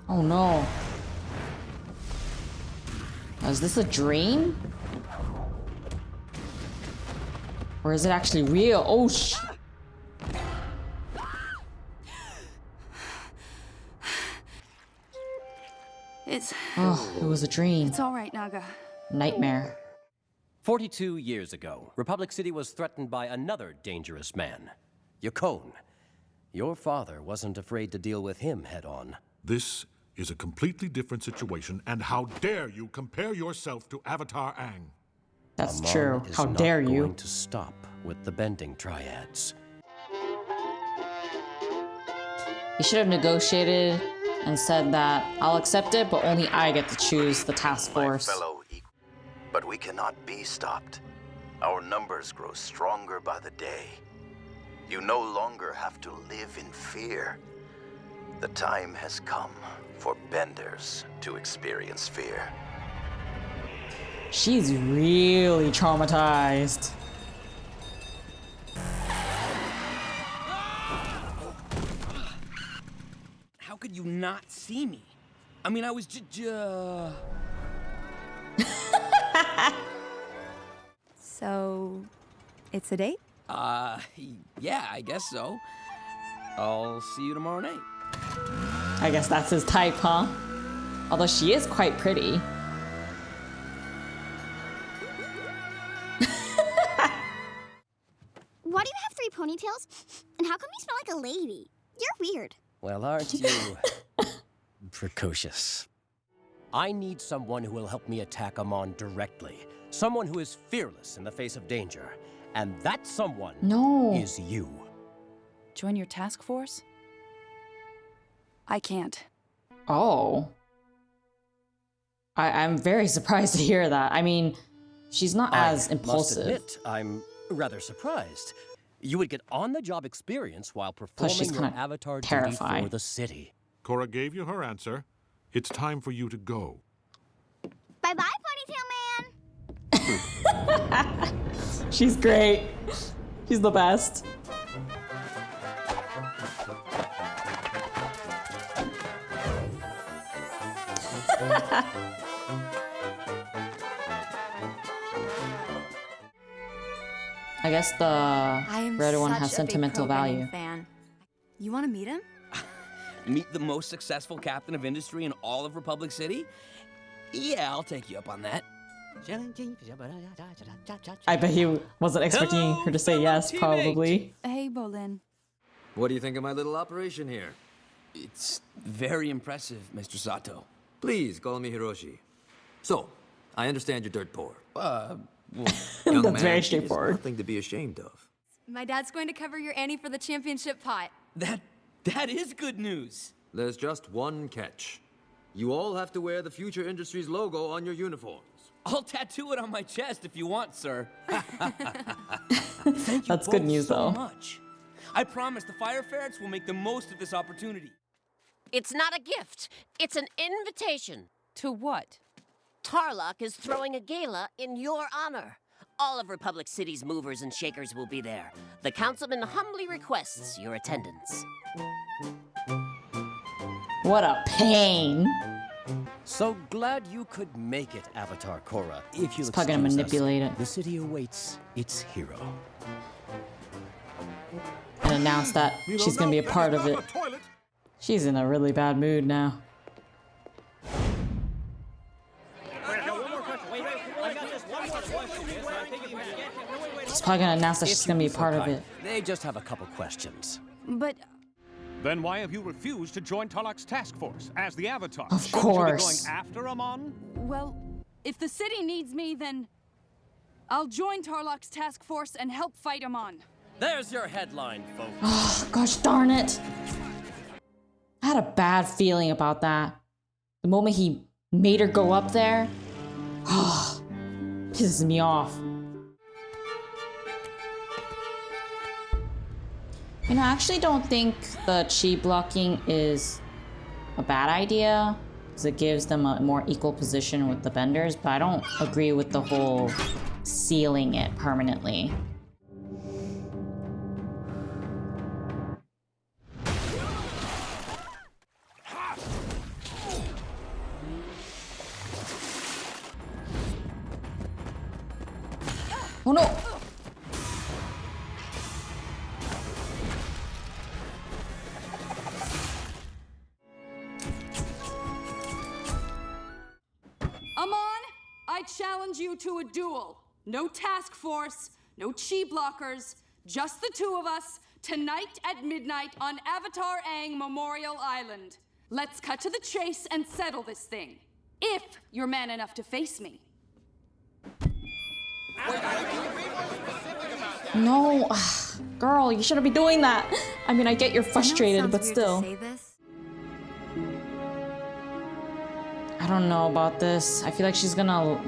Oh no. Is this a dream? Or is it actually real? Oh Oh, it was a dream. It's all right, Naga. Nightmare. 42 years ago, Republic City was threatened by another dangerous man, Yukon. Your father wasn't afraid to deal with him head-on. This is a completely different situation, and how dare you compare yourself to Avatar Aang? That's Amon true. is How not dare you? going to stop with the bending triads. He should have negotiated and said that I'll accept it, but only I get to choose the task force. But we cannot be stopped. Our numbers grow stronger by the day. You no longer have to live in fear. The time has come for benders to experience fear. She's really traumatized. How could you not see me? I mean, I was So, it's a date? yeah, I guess so. I'll see you tomorrow night. I guess that's his type, huh? Although she is quite pretty. Why do you have 3 ponytails? And how come you smell like a lady? You're weird. Well, aren't you precocious? I need someone who will help me attack Amon directly. Someone who is fearless in the face of danger. And that someone is you. Join your task force? I can't. Oh. I'm very surprised to hear that. I mean, she's not as impulsive. I must admit, I'm rather surprised. You would get on-the-job experience while Plus, she's performing your kinda avatar terrifying. duty for the city. Korra gave you her answer. It's time for you to go. Bye-bye, ponytail man. She's great. She's the best. I guess the red one has sentimental value. Fan. You want to meet him? Meet the most successful captain of industry in all of Republic City? Yeah, I'll take you up on that. I bet he wasn't expecting her to say yes, probably. Hey, Bolin. What do you think of my little operation here? It's very impressive, Mr. Sato. Please call me Hiroshi. So, I understand you're dirt poor. That's very straightforward. Nothing to be ashamed of. My dad's going to cover your Annie for the championship pot. That is good news. There's just one catch. You all have to wear the Future Industries logo on your uniforms. I'll tattoo it on my chest if you want, sir. That's good news, though. Much. I promise the Fire Ferrets will make the most of this opportunity. It's not a gift. It's an invitation. To what? Tlok is throwing a gala in your honor. All of Republic City's movers and shakers will be there. The councilman humbly requests your attendance. What a pain. So glad you could make it, Avatar Korra. If you'll He's probably gonna excuse us, manipulate it. the city awaits its hero. And announce that she's gonna be a part of it. She's in a really bad mood now. She's probably gonna announce that she's gonna be a part of it. They just have a couple questions. But Then why have you refused to join Tlok's task force as the Avatar? Of Shouldn't you be course. going after Amon? well, if the city needs me, then I'll join Tlok's task force and help fight him on. There's your headline, folks. Oh, gosh darn it. I had a bad feeling about that. The moment he made her go up there, pisses me off. You know, I actually don't think the chi blocking is a bad idea, because it gives them a more equal position with the benders, but I don't agree with the whole sealing it permanently. Oh no! Amon, I challenge you to a duel. No task force, no chi blockers, just the two of us, tonight at midnight on Avatar Aang Memorial Island. Let's cut to the chase and settle this thing. If you're man enough to face me. No, girl, you shouldn't be doing that. I mean, I get you're frustrated, but still. I don't know about this. I feel like she's gonna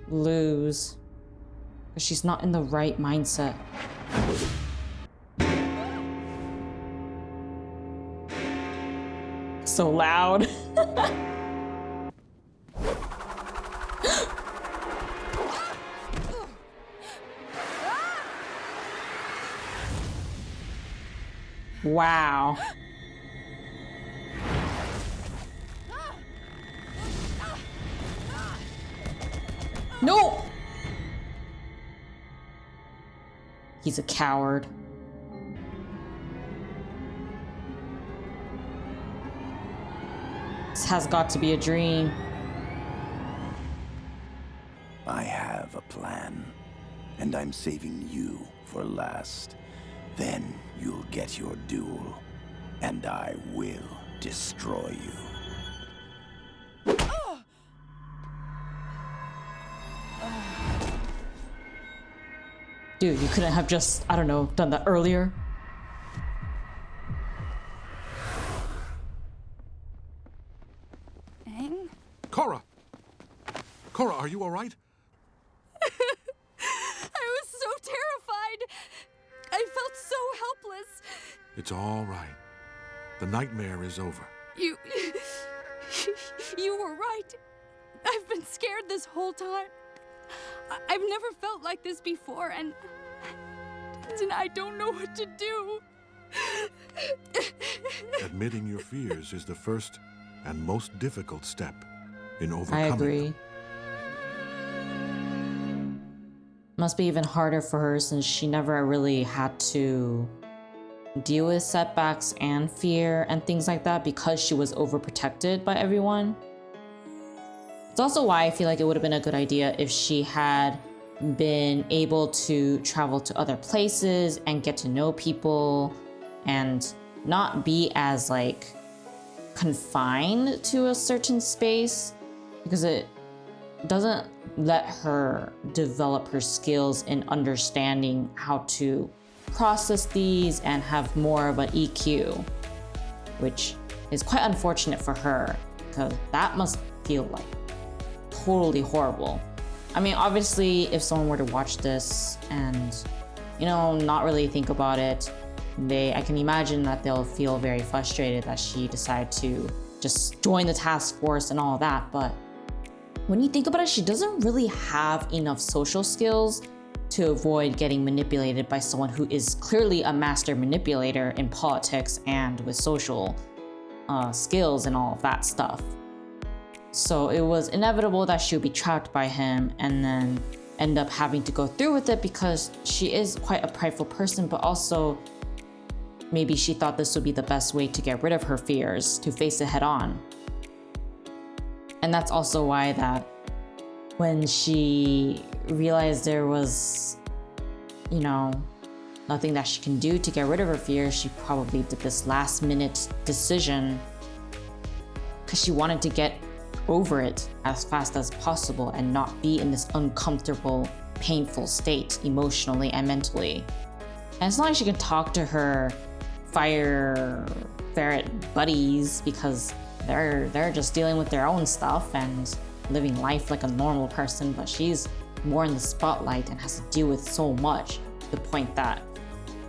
lose. Because she's not in the right mindset. So loud. Wow. No! He's a coward. This has got to be a dream. I have a plan, and I'm saving you for last. Then you'll get your duel, and I will destroy you. Dude, you couldn't have just, I don't know, done that earlier? Aang? Korra! Korra, are you all right? I was so terrified. I felt so helpless. It's all right. The nightmare is over. You were right. I've been scared this whole time. I've never felt like this before, and I don't know what to do. Admitting your fears is the first and most difficult step in I overcoming agree. them. Must be even harder for her since she never really had to deal with setbacks and fear and things like that because she was overprotected by everyone. It's also why I feel like it would have been a good idea if she had been able to travel to other places and get to know people and not be as like confined to a certain space, because it doesn't let her develop her skills in understanding how to process these and have more of an EQ, which is quite unfortunate for her because that must feel like totally horrible. I mean, obviously, if someone were to watch this and, you know, not really think about it, I can imagine that they'll feel very frustrated that she decided to just join the task force and all that. But when you think about it, she doesn't really have enough social skills to avoid getting manipulated by someone who is clearly a master manipulator in politics and with social skills and all of that stuff. So it was inevitable that she would be trapped by him and then end up having to go through with it because she is quite a prideful person, but also maybe she thought this would be the best way to get rid of her fears, to face it head on. And that's also why that when she realized there was, you know, nothing that she can do to get rid of her fears, she probably did this last minute decision because she wanted to get over it as fast as possible and not be in this uncomfortable, painful state emotionally and mentally. And it's not like she can talk to her fire ferret buddies because they're just dealing with their own stuff and living life like a normal person, but she's more in the spotlight and has to deal with so much to the point that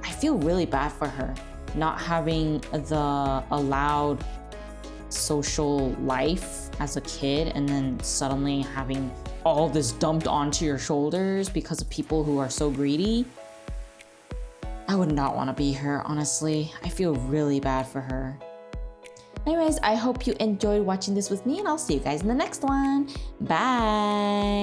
I feel really bad for her not having the allowed social life as a kid and then suddenly having all this dumped onto your shoulders because of people who are so greedy. I would not want to be her, honestly. I feel really bad for her. Anyways, I hope you enjoyed watching this with me, and I'll see you guys in the next one. Bye!